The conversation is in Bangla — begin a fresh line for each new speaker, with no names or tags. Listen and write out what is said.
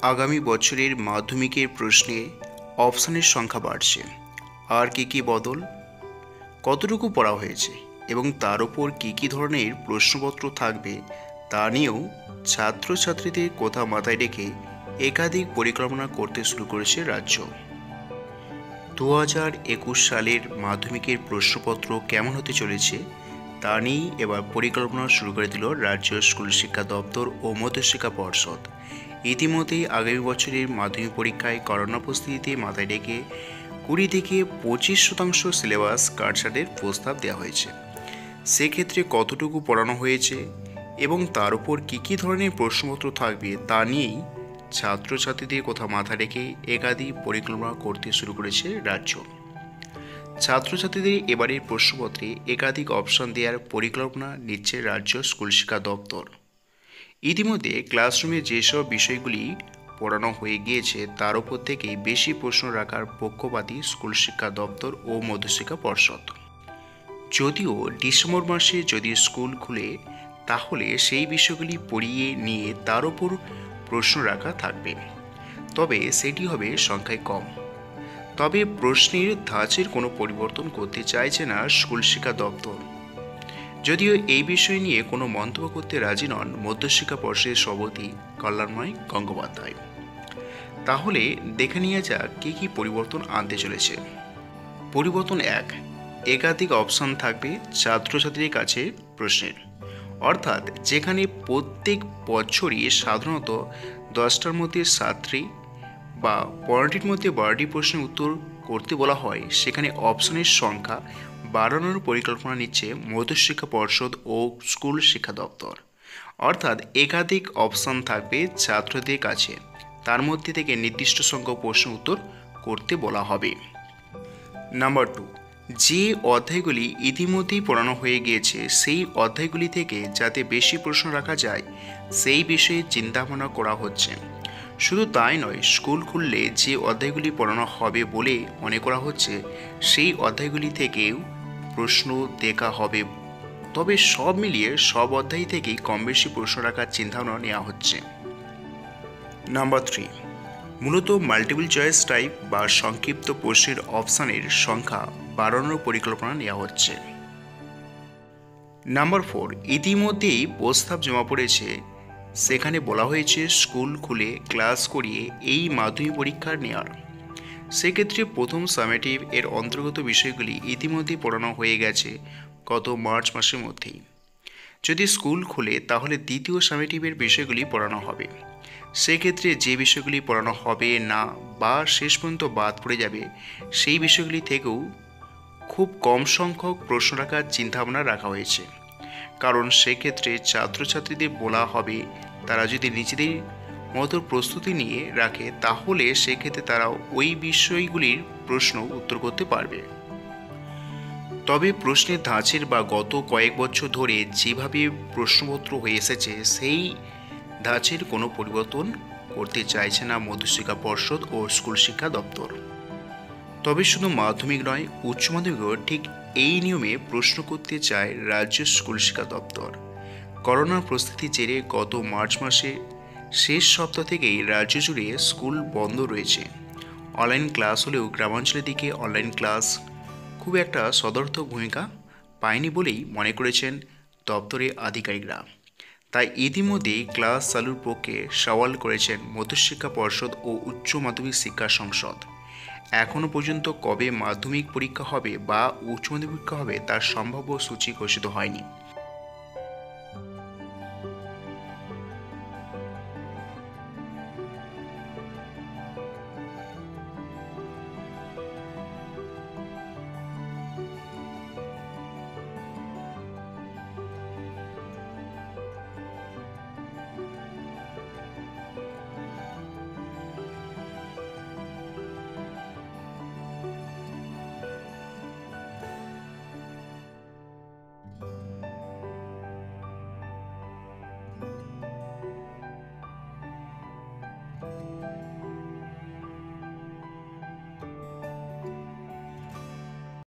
আগামী বছরের মাধ্যমিকের প্রশ্নে অপশানের সংখ্যা বাড়ছে। আর কী বদল, কতটুকু পড়া হয়েছে এবং তার উপর কী ধরনের প্রশ্নপত্র থাকবে তা নিয়েও ছাত্রছাত্রীদের কথা মাথায় রেখে একাধিক পরিকল্পনা করতে শুরু করেছে রাজ্য। 2021 সালের মাধ্যমিকের প্রশ্নপত্র কেমন হতে চলেছে তা নিয়েই এবার পরিকল্পনা শুরু করে দিল রাজ্য স্কুল শিক্ষা দপ্তর ও মধ্যশিক্ষা পর্ষদ। ইতিমধ্যেই আগামী বছরের মাধ্যমিক পরীক্ষায় করোনা পরিস্থিতিতে মাথায় রেখে 20 থেকে 25% সিলেবাস কাটছাঁটের প্রস্তাব দেওয়া হয়েছে। সেক্ষেত্রে কতটুকু পড়ানো হয়েছে এবং তার উপর কী ধরনের প্রশ্নপত্র থাকবে তা নিয়েই ছাত্রছাত্রীদের কথা মাথায় রেখে একাধিক পরিকল্পনা করতে শুরু করেছে রাজ্য। ছাত্রছাত্রীদের এবারের প্রশ্নপত্রে একাধিক অপশন দেওয়ার পরিকল্পনা নিচ্ছে রাজ্য স্কুল শিক্ষা দপ্তর। ইতিমধ্যে ক্লাসরুমে যেসব বিষয়গুলি পড়ানো হয়ে গিয়েছে তার উপর থেকেই বেশি প্রশ্ন রাখার পক্ষপাতী স্কুল শিক্ষা দপ্তর ও মধ্যশিক্ষা পর্ষদ। যদিও ডিসেম্বর মাসে যদি স্কুল খুলে তাহলে সেই বিষয়গুলি পড়িয়ে নিয়ে তার উপর প্রশ্ন রাখা থাকবে, তবে সেটি হবে সংখ্যায় কম। তবে প্রশ্নের ধাঁচের কোনো পরিবর্তন করতে চাইছে না স্কুল শিক্ষা দপ্তর। যদিও এই বিষয় নিয়ে কোনো মন্তব্য করতে রাজি নন মধ্যশিক্ষা পর্ষদের সভাপতি কল্যাণময় গঙ্গোপাধ্যায়। তাহলে দেখে নিয়ে যাক কী পরিবর্তন আনতে চলেছে। পরিবর্তন 1, একাধিক অপশন থাকবে ছাত্রছাত্রীদের কাছে প্রশ্নের, অর্থাৎ যেখানে প্রত্যেক বছরই সাধারণত 10টার মধ্যে 7টি বা 15টির মধ্যে 12টি প্রশ্নের উত্তর করতে বলা হয়, সেখানে অপশনের সংখ্যা বাড়ানোর পরিকল্পনা নিচ্ছে মধ্যশিক্ষা পর্ষদ ও স্কুল শিক্ষা দপ্তর। অর্থাৎ একাধিক অপশন থাকবে ছাত্রদের কাছে, তার মধ্যে থেকে নির্দিষ্ট সংখ্যক প্রশ্ন উত্তর করতে বলা হবে। নাম্বার 2, যে অধ্যায়গুলি ইতিমধ্যেই পড়ানো হয়ে গিয়েছে সেই অধ্যায়গুলি থেকে যাতে বেশি প্রশ্ন রাখা যায় সেই বিষয়ে চিন্তাভাবনা করা হচ্ছে। শুধু তাই নয়, স্কুল খুললে যে অধ্যায়গুলি পড়ানো হবে বলে মনে করা হচ্ছে সেই অধ্যায়গুলি থেকেও প্রশ্ন দেখা হবে। তবে সব মিলিয়ে সব অধ্যায় থেকেই কম বেশি প্রশ্ন রাখার চিন্তাভাবনা নেওয়া হচ্ছে। নাম্বার 3, মূলত মাল্টিপল চয়েস টাইপ বা সংক্ষিপ্ত প্রশ্নের অপশানের সংখ্যা বাড়ানোর পরিকল্পনা নেওয়া হচ্ছে। নাম্বার 4, ইতিমধ্যেই প্রস্তাব জমা পড়েছে, সেখানে বলা হয়েছে স্কুল খুলে ক্লাস করিয়ে এই মাধ্যমিক পরীক্ষা নেওয়ার। সেক্ষেত্রে প্রথম সামেটিভ এর অন্তর্গত বিষয়গুলি ইতিমধ্যেই পড়ানো হয়ে গেছে গত মার্চ মাসের মধ্যেই। যদি স্কুল খুলে তাহলে দ্বিতীয় সামেটিভের বিষয়গুলি পড়ানো হবে। সেক্ষেত্রে যে বিষয়গুলি পড়ানো হবে না বা শেষ পর্যন্ত বাদ পড়ে যাবে সেই বিষয়গুলি থেকেও খুব কম সংখ্যক প্রশ্ন রাখার চিন্তাভাবনা রাখা হয়েছে। কারণ সেক্ষেত্রে ছাত্রছাত্রীদের বলা হবে তারা যদি নিজেদের মতো প্রস্তুতি নিয়ে রাখে তাহলে সেক্ষেত্রে তারা ওই বিষয়গুলির প্রশ্ন উত্তর করতে পারবে। তবে প্রশ্নের ধাঁচের বা গত কয়েক বছর ধরে যেভাবে প্রশ্নপত্র হয়ে এসেছে সেই ধাঁচের কোনো পরিবর্তন করতে চাইছে না মধ্যশিক্ষা পর্ষদ ও স্কুল শিক্ষা দপ্তর। তবে শুধু মাধ্যমিক নয়, উচ্চ মাধ্যমিকও ঠিক এই নিয়মে প্রশ্ন করতে চায় রাজ্য স্কুল শিক্ষা দপ্তর। করোনার পরিস্থিতির জেরে গত মার্চ মাসে শেষ সপ্তাহ থেকেই রাজ্য জুড়ে স্কুল বন্ধ রয়েছে। অনলাইন ক্লাস হলেও গ্রামাঞ্চলের দিকে অনলাইন ক্লাস খুব একটা সদর্থক ভূমিকা পায়নি বলেই মনে করেছেন দপ্তরের আধিকারিকরা। তাই ইতিমধ্যেই ক্লাস চালুর পক্ষে সওয়াল করেছেন মধ্যশিক্ষা পর্ষদ ও উচ্চ মাধ্যমিক শিক্ষা সংসদ। এখনও পর্যন্ত কবে মাধ্যমিক পরীক্ষা হবে বা উচ্চ মাধ্যমিক পরীক্ষা হবে তার সম্ভাব্য সূচি ঘোষিত হয়নি।